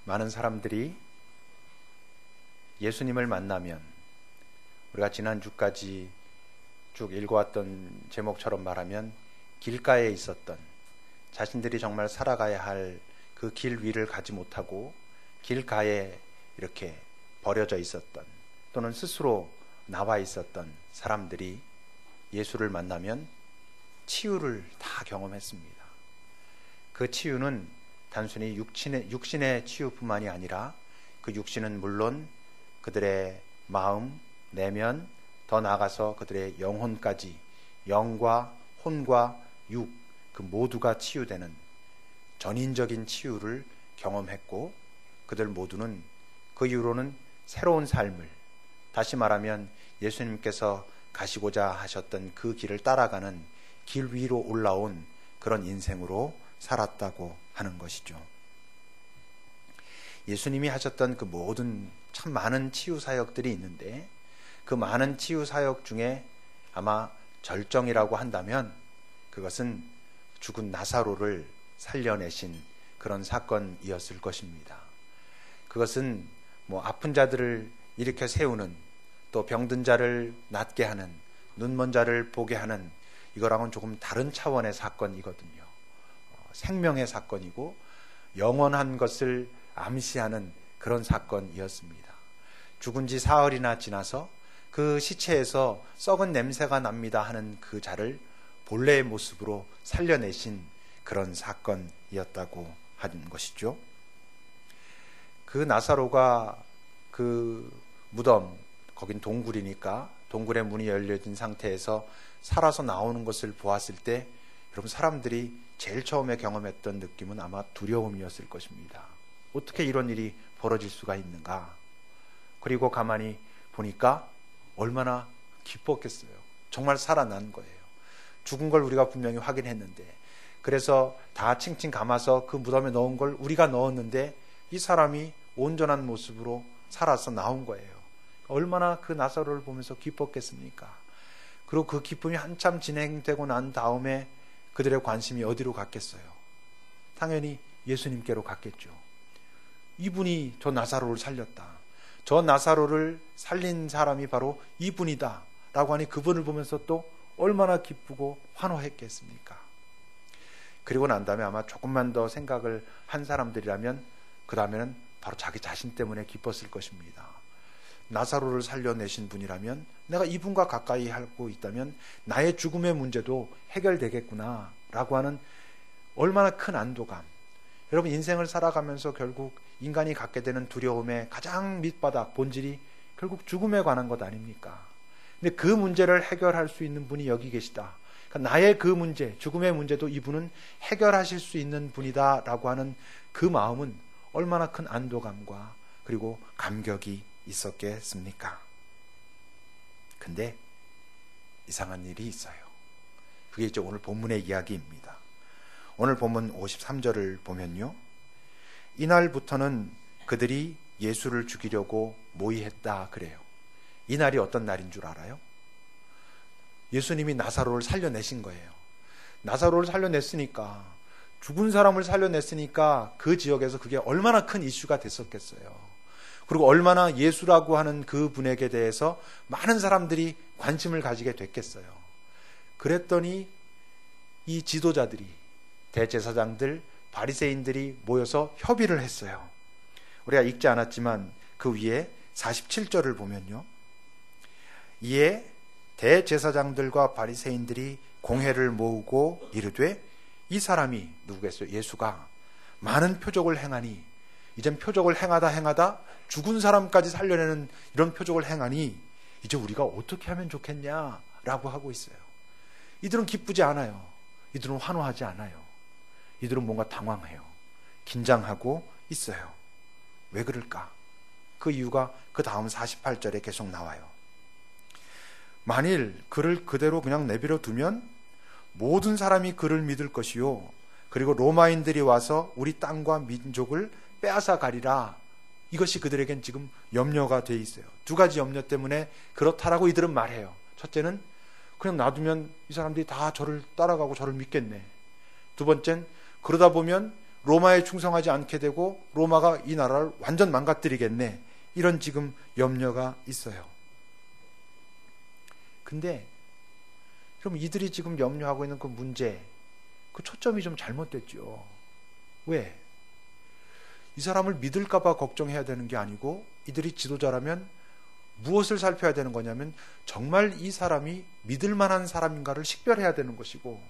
많은 사람들이 예수님을 만나면 우리가 지난주까지 쭉 읽어왔던 제목처럼 말하면 길가에 있었던 자신들이 정말 살아가야 할 그 길 위를 가지 못하고 길가에 이렇게 버려져 있었던 또는 스스로 나와 있었던 사람들이 예수를 만나면 치유를 다 경험했습니다. 그 치유는 단순히 육신의 치유뿐만이 아니라 그 육신은 물론 그들의 마음, 내면, 더 나아가서 그들의 영혼까지, 영과 혼과 육, 그 모두가 치유되는 전인적인 치유를 경험했고, 그들 모두는 그 이후로는 새로운 삶을, 다시 말하면 예수님께서 가시고자 하셨던 그 길을 따라가는 길 위로 올라온 그런 인생으로 살았다고 하는 것이죠. 예수님이 하셨던 그 모든 참 많은 치유 사역들이 있는데, 그 많은 치유 사역 중에 아마 절정이라고 한다면 그것은 죽은 나사로를 살려내신 그런 사건이었을 것입니다. 그것은 아픈 자들을 일으켜 세우는, 또 병든 자를 낫게 하는, 눈먼 자를 보게 하는, 이거랑은 조금 다른 차원의 사건이거든요. 생명의 사건이고 영원한 것을 암시하는 그런 사건이었습니다. 죽은 지 사흘이나 지나서 그 시체에서 썩은 냄새가 납니다 하는 그 자를 본래의 모습으로 살려내신 그런 사건이었다고 하는 것이죠. 그 나사로가 그 무덤, 거긴 동굴이니까 동굴의 문이 열려진 상태에서 살아서 나오는 것을 보았을 때 여러분, 사람들이 제일 처음에 경험했던 느낌은 아마 두려움이었을 것입니다. 어떻게 이런 일이 벌어질 수가 있는가? 그리고 가만히 보니까 얼마나 기뻤겠어요. 정말 살아난 거예요. 죽은 걸 우리가 분명히 확인했는데, 그래서 다 칭칭 감아서 그 무덤에 넣은 걸 우리가 넣었는데 이 사람이 온전한 모습으로 살아서 나온 거예요. 얼마나 그 나사로를 보면서 기뻤겠습니까? 그리고 그 기쁨이 한참 진행되고 난 다음에 그들의 관심이 어디로 갔겠어요? 당연히 예수님께로 갔겠죠. 이분이 저 나사로를 살렸다. 저 나사로를 살린 사람이 바로 이분이다 라고 하니 그분을 보면서 또 얼마나 기쁘고 환호했겠습니까? 그리고 난 다음에 아마 조금만 더 생각을 한 사람들이라면 그 다음에는 바로 자기 자신 때문에 기뻤을 것입니다. 나사로를 살려내신 분이라면, 내가 이분과 가까이 하고 있다면 나의 죽음의 문제도 해결되겠구나 라고 하는 얼마나 큰 안도감. 여러분, 인생을 살아가면서 결국 인간이 갖게 되는 두려움의 가장 밑바닥, 본질이 결국 죽음에 관한 것 아닙니까? 근데 그 문제를 해결할 수 있는 분이 여기 계시다. 그러니까 나의 그 문제, 죽음의 문제도 이분은 해결하실 수 있는 분이다 라고 하는 그 마음은 얼마나 큰 안도감과 그리고 감격이 있었겠습니까? 근데 이상한 일이 있어요. 그게 이제 오늘 본문의 이야기입니다. 오늘 본문 53절을 보면요, 이날부터는 그들이 예수를 죽이려고 모의했다 그래요. 이날이 어떤 날인 줄 알아요? 예수님이 나사로를 살려내신 거예요. 나사로를 살려냈으니까, 죽은 사람을 살려냈으니까 그 지역에서 그게 얼마나 큰 이슈가 됐었겠어요. 그리고 얼마나 예수라고 하는 그 분에게 대해서 많은 사람들이 관심을 가지게 됐겠어요. 그랬더니 이 지도자들이, 대제사장들, 바리새인들이 모여서 협의를 했어요. 우리가 읽지 않았지만 그 위에 47절을 보면요, 이에 대제사장들과 바리새인들이 공회를 모으고 이르되, 이 사람이 누구겠어요? 예수가 많은 표적을 행하니, 이젠 표적을 행하다 죽은 사람까지 살려내는 이런 표적을 행하니 이제 우리가 어떻게 하면 좋겠냐라고 하고 있어요. 이들은 기쁘지 않아요. 이들은 환호하지 않아요. 이들은 뭔가 당황해요. 긴장하고 있어요. 왜 그럴까? 그 이유가 그 다음 48절에 계속 나와요. 만일 그를 그대로 그냥 내버려 두면 모든 사람이 그를 믿을 것이요, 그리고 로마인들이 와서 우리 땅과 민족을 빼앗아 가리라. 이것이 그들에겐 지금 염려가 돼 있어요. 두 가지 염려 때문에 그렇다라고 이들은 말해요. 첫째는 그냥 놔두면 이 사람들이 다 저를 따라가고 저를 믿겠네. 두 번째는 그러다 보면 로마에 충성하지 않게 되고 로마가 이 나라를 완전 망가뜨리겠네. 이런 지금 염려가 있어요. 근데 그럼 이들이 지금 염려하고 있는 그 문제, 그 초점이 좀 잘못됐죠. 왜? 이 사람을 믿을까봐 걱정해야 되는 게 아니고 이들이 지도자라면 무엇을 살펴야 되는 거냐면 정말 이 사람이 믿을 만한 사람인가를 식별해야 되는 것이고,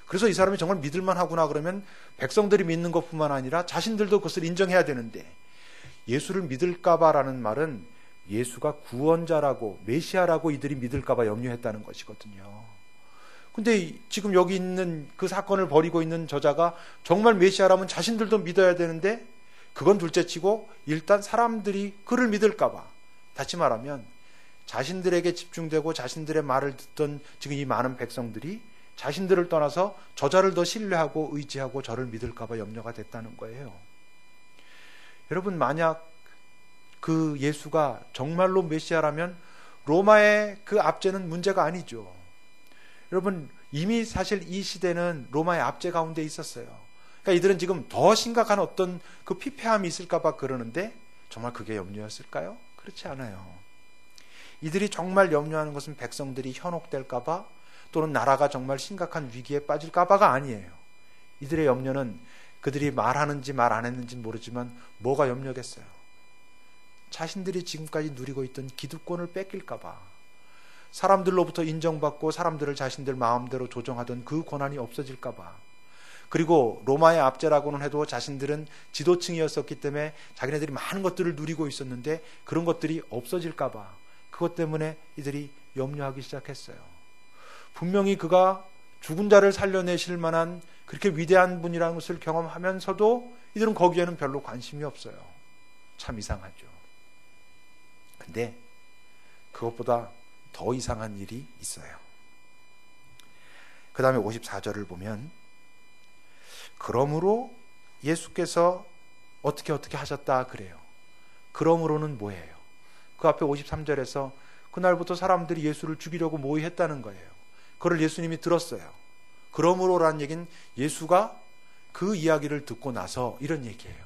그래서 이 사람이 정말 믿을 만하구나 그러면 백성들이 믿는 것뿐만 아니라 자신들도 그것을 인정해야 되는데, 예수를 믿을까봐라는 말은 예수가 구원자라고 메시아라고 이들이 믿을까봐 염려했다는 것이거든요. 근데 지금 여기 있는 그 사건을 벌이고 있는 저자가 정말 메시아라면 자신들도 믿어야 되는데 그건 둘째치고 일단 사람들이 그를 믿을까봐, 다시 말하면 자신들에게 집중되고 자신들의 말을 듣던 지금 이 많은 백성들이 자신들을 떠나서 저자를 더 신뢰하고 의지하고 저를 믿을까봐 염려가 됐다는 거예요. 여러분, 만약 그 예수가 정말로 메시아라면 로마의 그 압제는 문제가 아니죠. 여러분, 이미 사실 이 시대는 로마의 압제 가운데 있었어요. 그러니까 이들은 지금 더 심각한 어떤 그 피폐함이 있을까봐 그러는데 정말 그게 염려였을까요? 그렇지 않아요. 이들이 정말 염려하는 것은 백성들이 현혹될까봐 또는 나라가 정말 심각한 위기에 빠질까봐가 아니에요. 이들의 염려는 그들이 말하는지 말 안 했는지 모르지만 뭐가 염려겠어요? 자신들이 지금까지 누리고 있던 기득권을 뺏길까봐, 사람들로부터 인정받고 사람들을 자신들 마음대로 조정하던 그 권한이 없어질까봐, 그리고 로마의 압제라고는 해도 자신들은 지도층이었었기 때문에 자기네들이 많은 것들을 누리고 있었는데 그런 것들이 없어질까봐, 그것 때문에 이들이 염려하기 시작했어요. 분명히 그가 죽은 자를 살려내실 만한 그렇게 위대한 분이라는 것을 경험하면서도 이들은 거기에는 별로 관심이 없어요. 참 이상하죠. 근데 그것보다 더 이상한 일이 있어요. 그 다음에 54절을 보면, 그러므로 예수께서 어떻게 하셨다 그래요. 그러므로는 뭐예요? 그 앞에 53절에서 그날부터 사람들이 예수를 죽이려고 모의했다는 거예요. 그걸 예수님이 들었어요. 그러므로라는 얘기는 예수가 그 이야기를 듣고 나서 이런 얘기예요.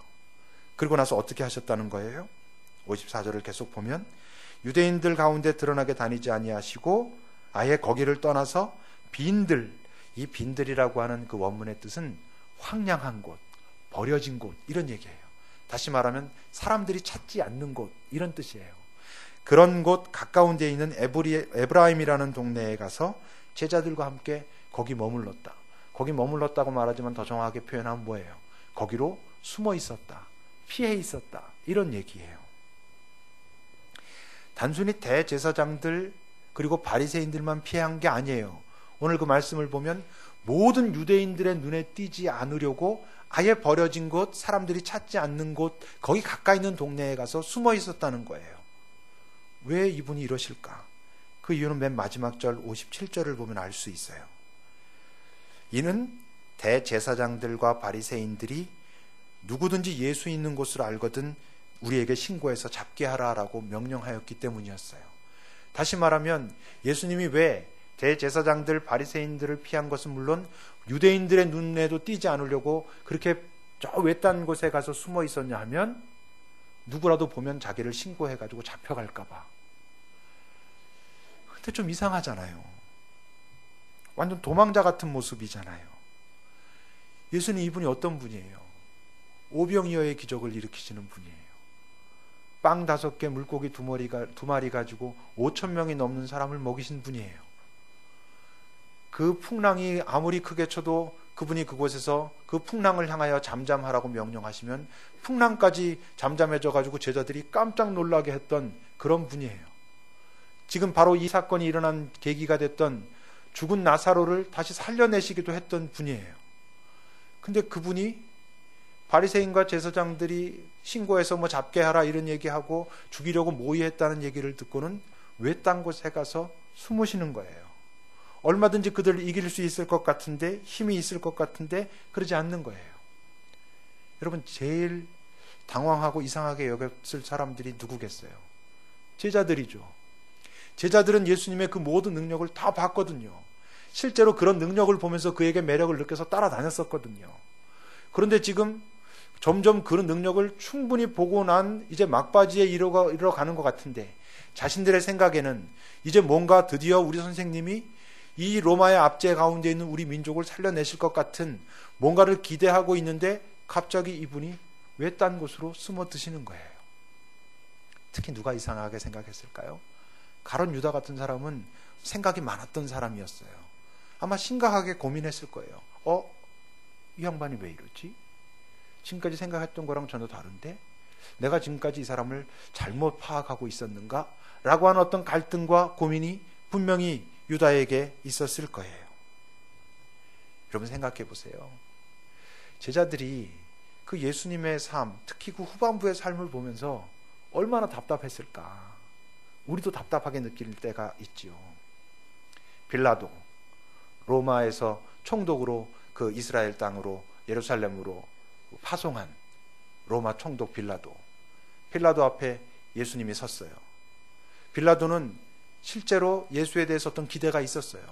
그리고 나서 어떻게 하셨다는 거예요? 54절을 계속 보면, 유대인들 가운데 드러나게 다니지 아니하시고 아예 거기를 떠나서 빈들, 이 빈들이라고 하는 그 원문의 뜻은 황량한 곳, 버려진 곳, 이런 얘기예요. 다시 말하면 사람들이 찾지 않는 곳, 이런 뜻이에요. 그런 곳 가까운 데에 있는 에브라임이라는 동네에 가서 제자들과 함께 거기 머물렀다. 거기 머물렀다고 말하지만 더 정확하게 표현하면 뭐예요? 거기로 숨어 있었다, 피해 있었다, 이런 얘기예요. 단순히 대제사장들 그리고 바리새인들만 피한 게 아니에요. 오늘 그 말씀을 보면 모든 유대인들의 눈에 띄지 않으려고 아예 버려진 곳, 사람들이 찾지 않는 곳, 거기 가까이 있는 동네에 가서 숨어 있었다는 거예요. 왜 이분이 이러실까? 그 이유는 맨 마지막 절 57절을 보면 알 수 있어요. 이는 대제사장들과 바리새인들이 누구든지 예수 있는 곳을 알거든 우리에게 신고해서 잡게 하라라고 명령하였기 때문이었어요. 다시 말하면 예수님이 왜 대제사장들 바리새인들을 피한 것은 물론 유대인들의 눈에도 띄지 않으려고 그렇게 저 외딴 곳에 가서 숨어 있었냐 하면 누구라도 보면 자기를 신고해가지고 잡혀갈까 봐. 근데 좀 이상하잖아요. 완전 도망자 같은 모습이잖아요. 예수님 이분이 어떤 분이에요? 오병이어의 기적을 일으키시는 분이에요. 빵 5개, 물고기 2마리 가지고 5,000명이 넘는 사람을 먹이신 분이에요. 그 풍랑이 아무리 크게 쳐도 그분이 그곳에서 그 풍랑을 향하여 잠잠하라고 명령하시면 풍랑까지 잠잠해져 가지고 제자들이 깜짝 놀라게 했던 그런 분이에요. 지금 바로 이 사건이 일어난 계기가 됐던 죽은 나사로를 다시 살려내시기도 했던 분이에요. 근데 그분이 바리새인과 제사장들이 신고해서 뭐 잡게 하라 이런 얘기하고 죽이려고 모의했다는 얘기를 듣고는 외딴 곳에 가서 숨으시는 거예요. 얼마든지 그들을 이길 수 있을 것 같은데, 힘이 있을 것 같은데 그러지 않는 거예요. 여러분, 제일 당황하고 이상하게 여겼을 사람들이 누구겠어요? 제자들이죠. 제자들은 예수님의 그 모든 능력을 다 봤거든요. 실제로 그런 능력을 보면서 그에게 매력을 느껴서 따라다녔었거든요. 그런데 지금 점점 그런 능력을 충분히 보고 난 이제 막바지에 이르러가는 것 같은데 자신들의 생각에는 이제 뭔가 드디어 우리 선생님이 이 로마의 압제 가운데 있는 우리 민족을 살려내실 것 같은 뭔가를 기대하고 있는데 갑자기 이분이 왜 딴 곳으로 숨어 드시는 거예요. 특히 누가 이상하게 생각했을까요? 가룟 유다 같은 사람은 생각이 많았던 사람이었어요. 아마 심각하게 고민했을 거예요. 이 양반이 왜 이러지? 지금까지 생각했던 거랑 전혀 다른데? 내가 지금까지 이 사람을 잘못 파악하고 있었는가? 라고 하는 어떤 갈등과 고민이 분명히 유다에게 있었을 거예요. 여러분 생각해 보세요. 제자들이 그 예수님의 삶, 특히 그 후반부의 삶을 보면서 얼마나 답답했을까? 우리도 답답하게 느낄 때가 있지요. 빌라도, 로마에서 총독으로 그 이스라엘 땅으로 예루살렘으로 파송한 로마 총독 빌라도 앞에 예수님이 섰어요. 빌라도는 실제로 예수에 대해서 어떤 기대가 있었어요.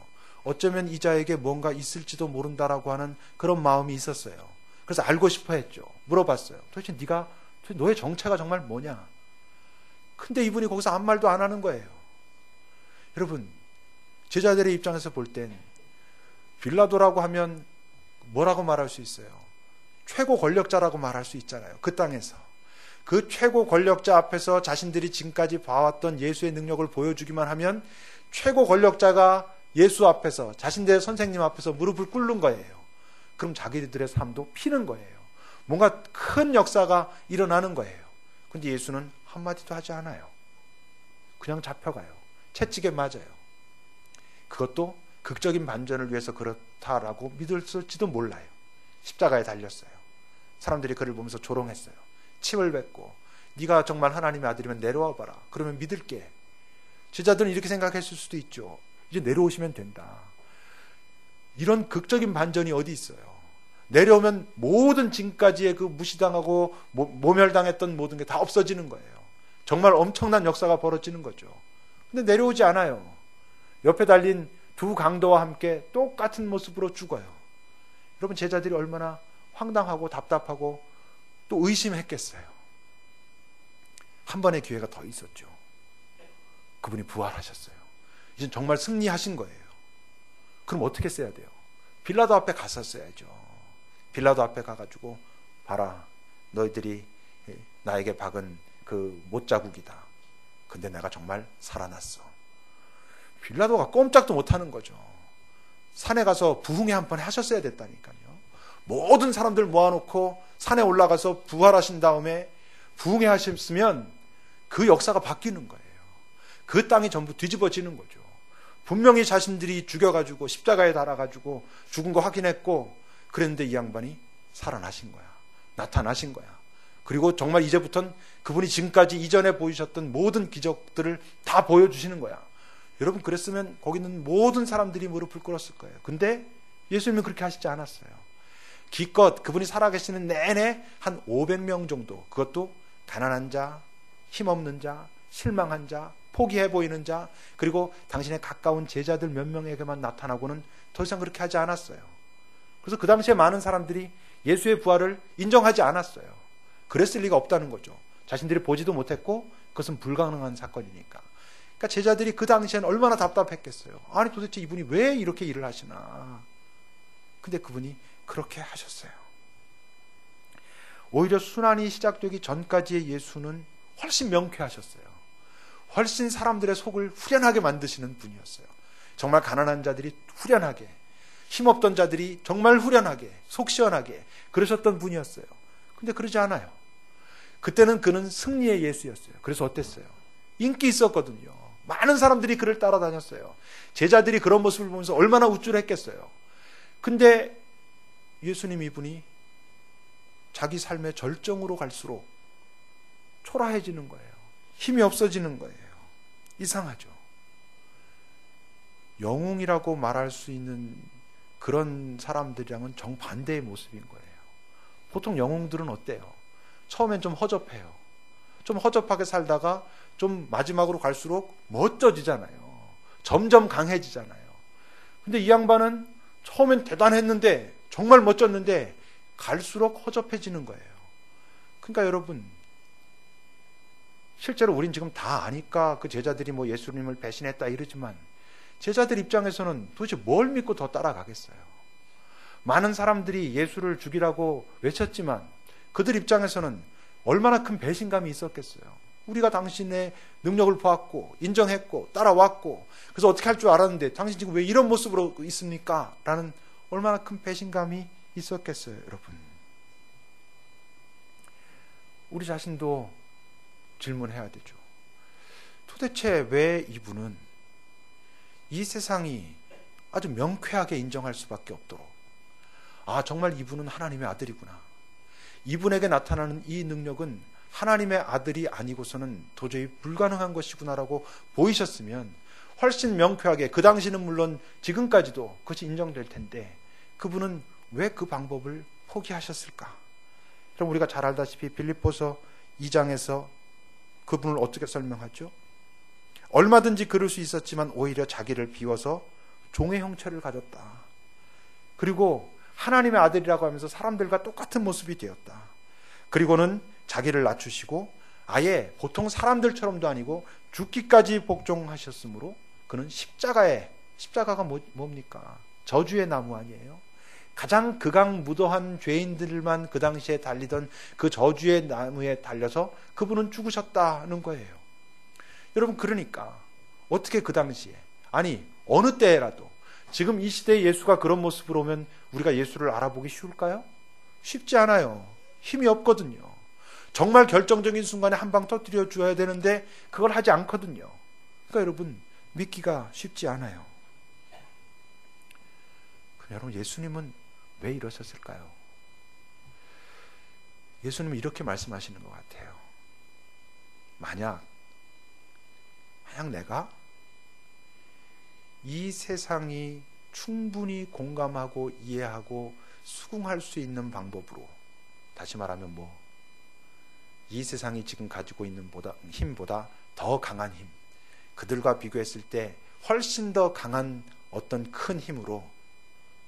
어쩌면 이 자에게 뭔가 있을지도 모른다라고 하는 그런 마음이 있었어요. 그래서 알고 싶어 했죠. 물어봤어요. 도대체 너의 정체가 정말 뭐냐? 근데 이분이 거기서 아무 말도 안 하는 거예요. 여러분, 제자들의 입장에서 볼 땐 빌라도라고 하면 뭐라고 말할 수 있어요? 최고 권력자라고 말할 수 있잖아요. 그 땅에서. 그 최고 권력자 앞에서 자신들이 지금까지 봐왔던 예수의 능력을 보여주기만 하면 최고 권력자가 예수 앞에서, 자신들의 선생님 앞에서 무릎을 꿇는 거예요. 그럼 자기들의 삶도 피는 거예요. 뭔가 큰 역사가 일어나는 거예요. 근데 예수는 한마디도 하지 않아요. 그냥 잡혀가요. 채찍에 맞아요. 그것도 극적인 반전을 위해서 그렇다라고 믿을지도 몰라요. 십자가에 달렸어요. 사람들이 그를 보면서 조롱했어요. 침을 뱉고 네가 정말 하나님의 아들이면 내려와 봐라. 그러면 믿을게. 제자들은 이렇게 생각했을 수도 있죠. 이제 내려오시면 된다. 이런 극적인 반전이 어디 있어요? 내려오면 모든 지금까지의 그 무시당하고 모멸당했던 모든 게 다 없어지는 거예요. 정말 엄청난 역사가 벌어지는 거죠. 근데 내려오지 않아요. 옆에 달린 두 강도와 함께 똑같은 모습으로 죽어요. 여러분, 제자들이 얼마나 황당하고 답답하고 또 의심했겠어요. 한 번의 기회가 더 있었죠. 그분이 부활하셨어요. 이젠 정말 승리하신 거예요. 그럼 어떻게 써야 돼요? 빌라도 앞에 갔었어야죠. 빌라도 앞에 가가지고 봐라, 너희들이 나에게 박은 그 못자국이다. 근데 내가 정말 살아났어. 빌라도가 꼼짝도 못하는 거죠. 산에 가서 부흥회 한 번 하셨어야 됐다니까요. 모든 사람들 모아놓고 산에 올라가서 부활하신 다음에 부흥회 하셨으면 그 역사가 바뀌는 거예요. 그 땅이 전부 뒤집어지는 거죠. 분명히 자신들이 죽여가지고 십자가에 달아가지고 죽은 거 확인했고, 그랬는데 이 양반이 살아나신 거야. 나타나신 거야. 그리고 정말 이제부터는 그분이 지금까지 이전에 보이셨던 모든 기적들을 다 보여주시는 거야. 여러분, 그랬으면 거기 있는 모든 사람들이 무릎을 꿇었을 거예요. 근데 예수님은 그렇게 하시지 않았어요. 기껏 그분이 살아계시는 내내 한 500명 정도, 그것도 가난한 자, 힘없는 자, 실망한 자, 포기해 보이는 자, 그리고 당신의 가까운 제자들 몇 명에게만 나타나고는 더 이상 그렇게 하지 않았어요. 그래서 그 당시에 많은 사람들이 예수의 부활을 인정하지 않았어요. 그랬을 리가 없다는 거죠. 자신들이 보지도 못했고 그것은 불가능한 사건이니까. 그러니까 제자들이 그 당시에는 얼마나 답답했겠어요. 아니 도대체 이분이 왜 이렇게 일을 하시나. 근데 그분이 그렇게 하셨어요. 오히려 순환이 시작되기 전까지의 예수는 훨씬 명쾌하셨어요. 훨씬 사람들의 속을 후련하게 만드시는 분이었어요. 정말 가난한 자들이 후련하게, 힘없던 자들이 정말 후련하게, 속 시원하게 그러셨던 분이었어요. 근데 그러지 않아요. 그때는 그는 승리의 예수였어요. 그래서 어땠어요? 인기 있었거든요. 많은 사람들이 그를 따라다녔어요. 제자들이 그런 모습을 보면서 얼마나 우쭐했겠어요. 근데 예수님 이분이 자기 삶의 절정으로 갈수록 초라해지는 거예요. 힘이 없어지는 거예요. 이상하죠. 영웅이라고 말할 수 있는 그런 사람들이랑은 정반대의 모습인 거예요. 보통 영웅들은 어때요? 처음엔 좀 허접해요. 좀 허접하게 살다가 좀 마지막으로 갈수록 멋져지잖아요. 점점 강해지잖아요. 근데 이 양반은 처음엔 대단했는데, 정말 멋졌는데 갈수록 허접해지는 거예요. 그러니까 여러분, 실제로 우린 지금 다 아니까 그 제자들이 뭐 예수님을 배신했다 이러지만 제자들 입장에서는 도대체 뭘 믿고 더 따라가겠어요? 많은 사람들이 예수를 죽이라고 외쳤지만 그들 입장에서는 얼마나 큰 배신감이 있었겠어요. 우리가 당신의 능력을 보았고 인정했고 따라왔고 그래서 어떻게 할 줄 알았는데 당신 지금 왜 이런 모습으로 있습니까? 라는 얼마나 큰 배신감이 있었겠어요, 여러분. 우리 자신도 질문해야 되죠. 도대체 왜 이분은 이 세상이 아주 명쾌하게 인정할 수밖에 없도록, 아, 정말 이분은 하나님의 아들이구나, 이분에게 나타나는 이 능력은 하나님의 아들이 아니고서는 도저히 불가능한 것이구나라고 보이셨으면 훨씬 명쾌하게, 그 당시는 물론 지금까지도 그것이 인정될 텐데 그분은 왜 그 방법을 포기하셨을까? 그럼 우리가 잘 알다시피 빌립보서 2장에서 그분을 어떻게 설명하죠? 얼마든지 그럴 수 있었지만 오히려 자기를 비워서 종의 형체를 가졌다. 그리고 하나님의 아들이라고 하면서 사람들과 똑같은 모습이 되었다. 그리고는 자기를 낮추시고 아예 보통 사람들처럼도 아니고 죽기까지 복종하셨으므로 그는 십자가가 뭡니까? 저주의 나무 아니에요? 가장 극악무도한 죄인들만 그 당시에 달리던 그 저주의 나무에 달려서 그분은 죽으셨다는 거예요. 여러분, 그러니까 어떻게 그 당시에, 아니 어느 때라도 지금 이 시대에 예수가 그런 모습으로 오면 우리가 예수를 알아보기 쉬울까요? 쉽지 않아요. 힘이 없거든요. 정말 결정적인 순간에 한 방 터뜨려 주어야 되는데 그걸 하지 않거든요. 그러니까 여러분, 믿기가 쉽지 않아요. 여러분, 예수님은 왜 이러셨을까요? 예수님은 이렇게 말씀하시는 것 같아요. 만약 내가 이 세상이 충분히 공감하고 이해하고 수긍할 수 있는 방법으로, 다시 말하면 이 세상이 지금 가지고 있는 힘보다 더 강한 힘, 그들과 비교했을 때 훨씬 더 강한 어떤 큰 힘으로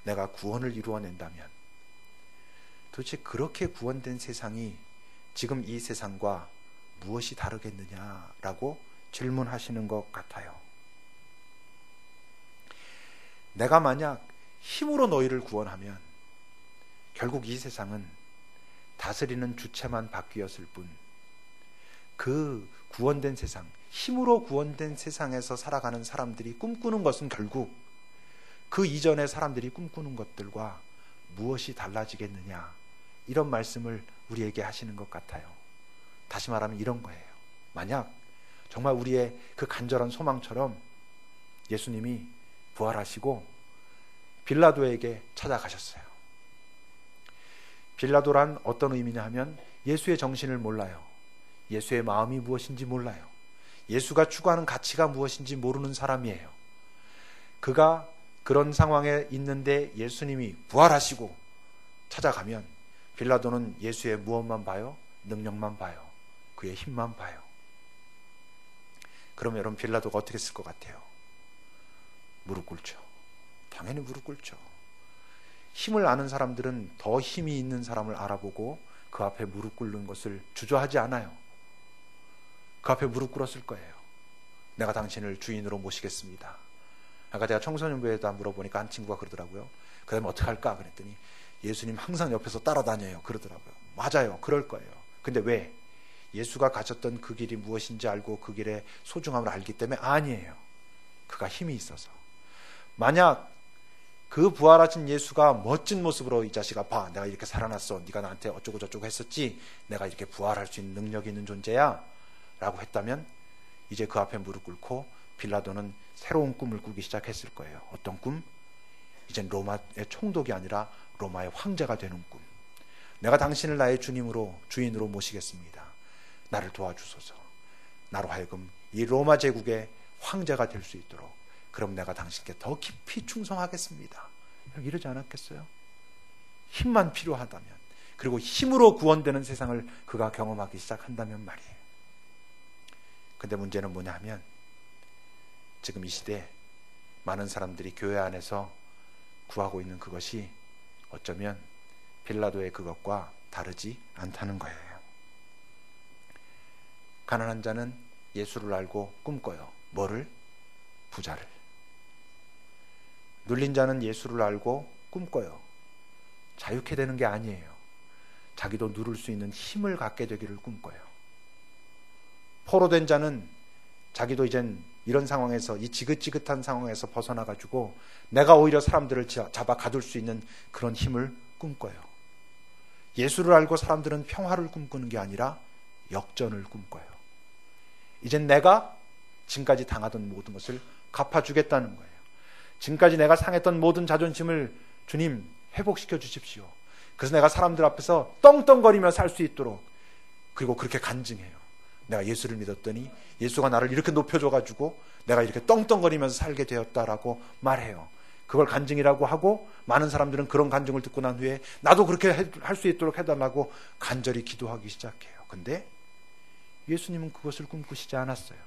내가 구원을 이루어낸다면, 도대체 그렇게 구원된 세상이 지금 이 세상과 무엇이 다르겠느냐라고 질문하시는 것 같아요. 내가 만약 힘으로 너희를 구원하면 결국 이 세상은 다스리는 주체만 바뀌었을 뿐, 그 구원된 세상, 힘으로 구원된 세상에서 살아가는 사람들이 꿈꾸는 것은 결국 그 이전의 사람들이 꿈꾸는 것들과 무엇이 달라지겠느냐, 이런 말씀을 우리에게 하시는 것 같아요. 다시 말하면 이런 거예요. 만약 정말 우리의 그 간절한 소망처럼 예수님이 부활하시고 빌라도에게 찾아가셨어요. 빌라도란 어떤 의미냐 하면 예수의 정신을 몰라요. 예수의 마음이 무엇인지 몰라요. 예수가 추구하는 가치가 무엇인지 모르는 사람이에요. 그가 그런 상황에 있는데 예수님이 부활하시고 찾아가면 빌라도는 예수의 무엇만 봐요? 능력만 봐요. 그의 힘만 봐요. 그러면 여러분, 빌라도가 어떻게 했을 것 같아요? 무릎 꿇죠. 당연히 무릎 꿇죠. 힘을 아는 사람들은 더 힘이 있는 사람을 알아보고 그 앞에 무릎 꿇는 것을 주저하지 않아요. 그 앞에 무릎 꿇었을 거예요. 내가 당신을 주인으로 모시겠습니다. 아까 제가 청소년부에다 물어보니까 한 친구가 그러더라고요. 그 다음에 어떻게 할까? 그랬더니 예수님 항상 옆에서 따라다녀요. 그러더라고요. 맞아요. 그럴 거예요. 근데 왜? 예수가 가셨던 그 길이 무엇인지 알고 그 길의 소중함을 알기 때문에? 아니에요. 그가 힘이 있어서. 만약 그 부활하신 예수가 멋진 모습으로, 이 자식아 봐, 내가 이렇게 살아났어, 네가 나한테 어쩌고 저쩌고 했었지, 내가 이렇게 부활할 수 있는 능력이 있는 존재야 라고 했다면 이제 그 앞에 무릎 꿇고 빌라도는 새로운 꿈을 꾸기 시작했을 거예요. 어떤 꿈? 이젠 로마의 총독이 아니라 로마의 황제가 되는 꿈. 내가 당신을 나의 주인으로 모시겠습니다. 나를 도와주소서. 나로 하여금 이 로마 제국의 황제가 될 수 있도록, 그럼 내가 당신께 더 깊이 충성하겠습니다. 이러지 않았겠어요? 힘만 필요하다면, 그리고 힘으로 구원되는 세상을 그가 경험하기 시작한다면 말이에요. 근데 문제는 뭐냐 하면 지금 이 시대에 많은 사람들이 교회 안에서 구하고 있는 그것이 어쩌면 빌라도의 그것과 다르지 않다는 거예요. 가난한 자는 예수를 알고 꿈꿔요. 뭐를? 부자를. 눌린 자는 예수를 알고 꿈꿔요. 자유케 되는 게 아니에요. 자기도 누를 수 있는 힘을 갖게 되기를 꿈꿔요. 포로된 자는 자기도 이젠 이런 상황에서, 이 지긋지긋한 상황에서 벗어나가지고 내가 오히려 사람들을 잡아 가둘 수 있는 그런 힘을 꿈꿔요. 예수를 알고 사람들은 평화를 꿈꾸는 게 아니라 역전을 꿈꿔요. 이젠 내가 지금까지 당하던 모든 것을 갚아주겠다는 거예요. 지금까지 내가 상했던 모든 자존심을 주님 회복시켜 주십시오. 그래서 내가 사람들 앞에서 떵떵거리며 살 수 있도록, 그리고 그렇게 간증해요. 내가 예수를 믿었더니 예수가 나를 이렇게 높여줘가지고 내가 이렇게 떵떵거리면서 살게 되었다라고 말해요. 그걸 간증이라고 하고, 많은 사람들은 그런 간증을 듣고 난 후에 나도 그렇게 할 수 있도록 해달라고 간절히 기도하기 시작해요. 근데 예수님은 그것을 꿈꾸시지 않았어요.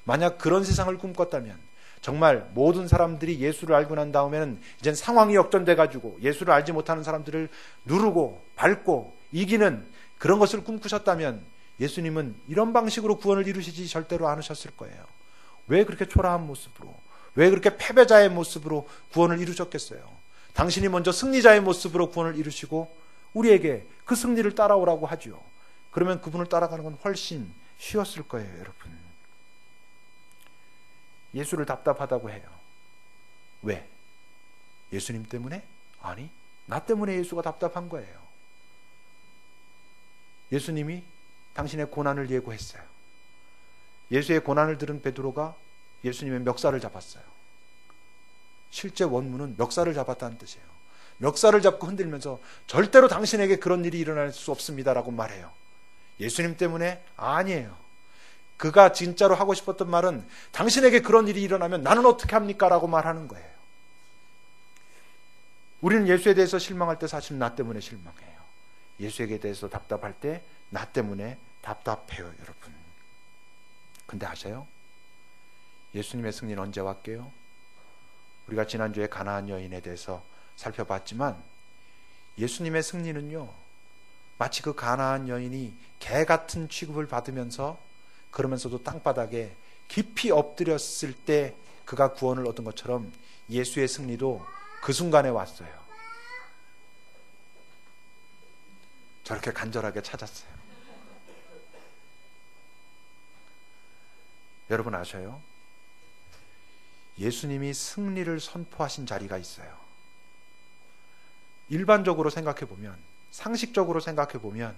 만약 그런 세상을 꿈꿨다면, 정말 모든 사람들이 예수를 알고 난 다음에는 이젠 상황이 역전돼가지고 예수를 알지 못하는 사람들을 누르고 밟고 이기는 그런 것을 꿈꾸셨다면 예수님은 이런 방식으로 구원을 이루시지 절대로 않으셨을 거예요. 왜 그렇게 초라한 모습으로, 왜 그렇게 패배자의 모습으로 구원을 이루셨겠어요? 당신이 먼저 승리자의 모습으로 구원을 이루시고 우리에게 그 승리를 따라오라고 하죠. 그러면 그분을 따라가는 건 훨씬 쉬웠을 거예요, 여러분. 예수를 답답하다고 해요. 왜? 예수님 때문에? 아니, 나 때문에 예수가 답답한 거예요. 예수님이 당신의 고난을 예고했어요. 예수의 고난을 들은 베드로가 예수님의 멱살을 잡았어요. 실제 원문은 멱살을 잡았다는 뜻이에요. 멱살을 잡고 흔들면서 절대로 당신에게 그런 일이 일어날 수 없습니다라고 말해요. 예수님 때문에? 아니에요. 그가 진짜로 하고 싶었던 말은 당신에게 그런 일이 일어나면 나는 어떻게 합니까? 라고 말하는 거예요. 우리는 예수에 대해서 실망할 때 사실 나 때문에 실망해요. 예수에게 대해서 답답할 때 나 때문에 답답해요, 여러분. 근데 아세요? 예수님의 승리는 언제 왔게요? 우리가 지난주에 가나안 여인에 대해서 살펴봤지만 예수님의 승리는요, 마치 그 가나안 여인이 개 같은 취급을 받으면서 그러면서도 땅바닥에 깊이 엎드렸을 때 그가 구원을 얻은 것처럼 예수의 승리도 그 순간에 왔어요. 저렇게 간절하게 찾았어요. 여러분 아셔요? 예수님이 승리를 선포하신 자리가 있어요. 일반적으로 생각해 보면, 상식적으로 생각해 보면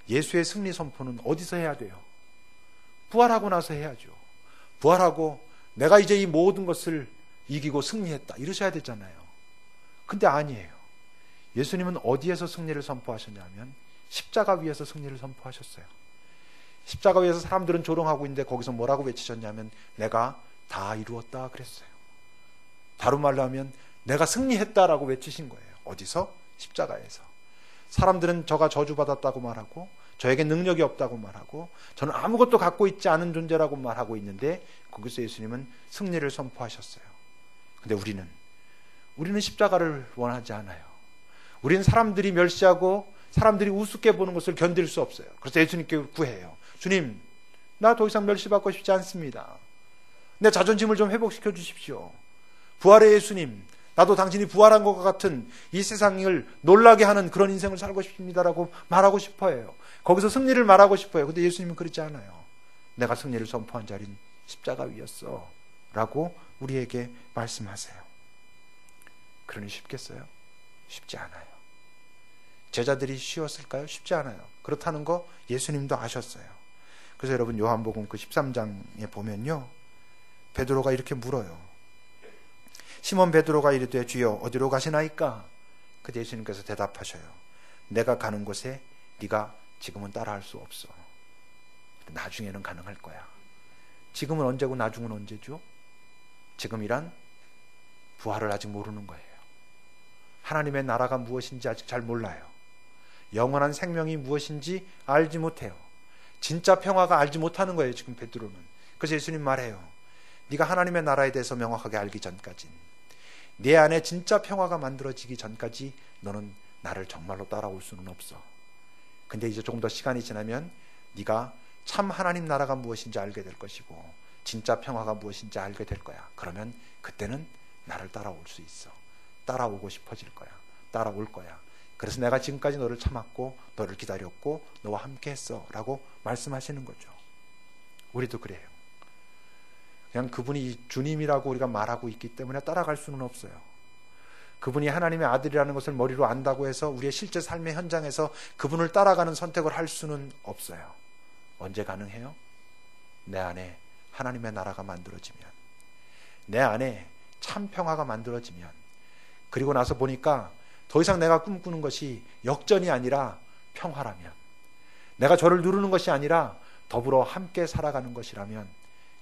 예수의 승리 선포는 어디서 해야 돼요? 부활하고 나서 해야죠. 부활하고 내가 이제 이 모든 것을 이기고 승리했다, 이러셔야 되잖아요. 근데 아니에요. 예수님은 어디에서 승리를 선포하셨냐면 십자가 위에서 승리를 선포하셨어요. 십자가 위에서 사람들은 조롱하고 있는데 거기서 뭐라고 외치셨냐면 내가 다 이루었다 그랬어요. 다른 말로 하면 내가 승리했다라고 외치신 거예요. 어디서? 십자가에서. 사람들은 저가 저주받았다고 말하고 저에게 능력이 없다고 말하고 저는 아무것도 갖고 있지 않은 존재라고 말하고 있는데 거기서 예수님은 승리를 선포하셨어요. 근데 우리는 십자가를 원하지 않아요. 우리는 사람들이 멸시하고 사람들이 우습게 보는 것을 견딜 수 없어요. 그래서 예수님께 구해요. 주님, 나 더 이상 멸시받고 싶지 않습니다. 내 자존심을 좀 회복시켜 주십시오. 부활의 예수님, 나도 당신이 부활한 것과 같은 이 세상을 놀라게 하는 그런 인생을 살고 싶습니다라고 말하고 싶어요. 거기서 승리를 말하고 싶어요. 근데 예수님은 그렇지 않아요. 내가 승리를 선포한 자리는 십자가 위였어 라고 우리에게 말씀하세요. 그러니 쉽겠어요? 쉽지 않아요. 제자들이 쉬웠을까요? 쉽지 않아요. 그렇다는 거 예수님도 아셨어요. 그래서 여러분 요한복음 그 13장에 보면요, 베드로가 이렇게 물어요. 시몬 베드로가 이르되 주여 어디로 가시나이까? 그때 예수님께서 대답하셔요. 내가 가는 곳에 네가 지금은 따라할 수 없어. 나중에는 가능할 거야. 지금은 언제고 나중은 언제죠? 지금이란 부활을 아직 모르는 거예요. 하나님의 나라가 무엇인지 아직 잘 몰라요. 영원한 생명이 무엇인지 알지 못해요. 진짜 평화가 알지 못하는 거예요, 지금 베드로는. 그래서 예수님 말해요. 네가 하나님의 나라에 대해서 명확하게 알기 전까지, 내 안에 진짜 평화가 만들어지기 전까지 너는 나를 정말로 따라올 수는 없어. 근데 이제 조금 더 시간이 지나면 네가 참 하나님 나라가 무엇인지 알게 될 것이고 진짜 평화가 무엇인지 알게 될 거야. 그러면 그때는 나를 따라올 수 있어. 따라오고 싶어질 거야. 따라올 거야. 그래서 내가 지금까지 너를 참았고 너를 기다렸고 너와 함께 했어 라고 말씀하시는 거죠. 우리도 그래요. 그냥 그분이 주님이라고 우리가 말하고 있기 때문에 따라갈 수는 없어요. 그분이 하나님의 아들이라는 것을 머리로 안다고 해서 우리의 실제 삶의 현장에서 그분을 따라가는 선택을 할 수는 없어요. 언제 가능해요? 내 안에 하나님의 나라가 만들어지면, 내 안에 참 평화가 만들어지면, 그리고 나서 보니까 더 이상 내가 꿈꾸는 것이 역전이 아니라 평화라면, 내가 저를 누르는 것이 아니라 더불어 함께 살아가는 것이라면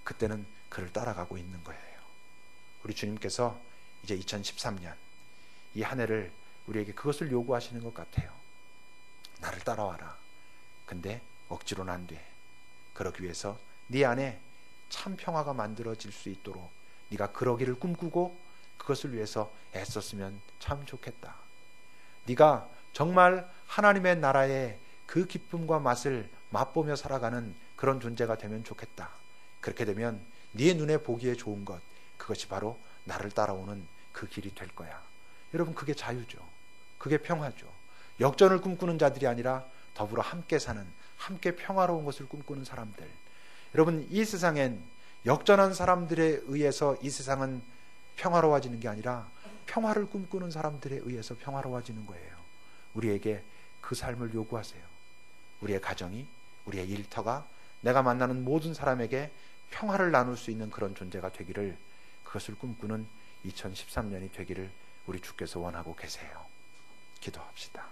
그때는 그를 따라가고 있는 거예요. 우리 주님께서 이제 2013년 이 한 해를 우리에게 그것을 요구하시는 것 같아요. 나를 따라와라. 근데 억지로는 안 돼. 그러기 위해서 네 안에 참 평화가 만들어질 수 있도록 네가 그러기를 꿈꾸고 그것을 위해서 애썼으면 참 좋겠다. 네가 정말 하나님의 나라의 그 기쁨과 맛을 맛보며 살아가는 그런 존재가 되면 좋겠다. 그렇게 되면 네 눈에 보기에 좋은 것, 그것이 바로 나를 따라오는 그 길이 될 거야. 여러분, 그게 자유죠. 그게 평화죠. 역전을 꿈꾸는 자들이 아니라 더불어 함께 사는, 함께 평화로운 것을 꿈꾸는 사람들. 여러분, 이 세상엔 역전한 사람들에 의해서 이 세상은 평화로워지는 게 아니라 평화를 꿈꾸는 사람들에 의해서 평화로워지는 거예요. 우리에게 그 삶을 요구하세요. 우리의 가정이, 우리의 일터가, 내가 만나는 모든 사람에게 평화를 나눌 수 있는 그런 존재가 되기를, 그것을 꿈꾸는 2013년이 되기를 우리 주께서 원하고 계세요. 기도합시다.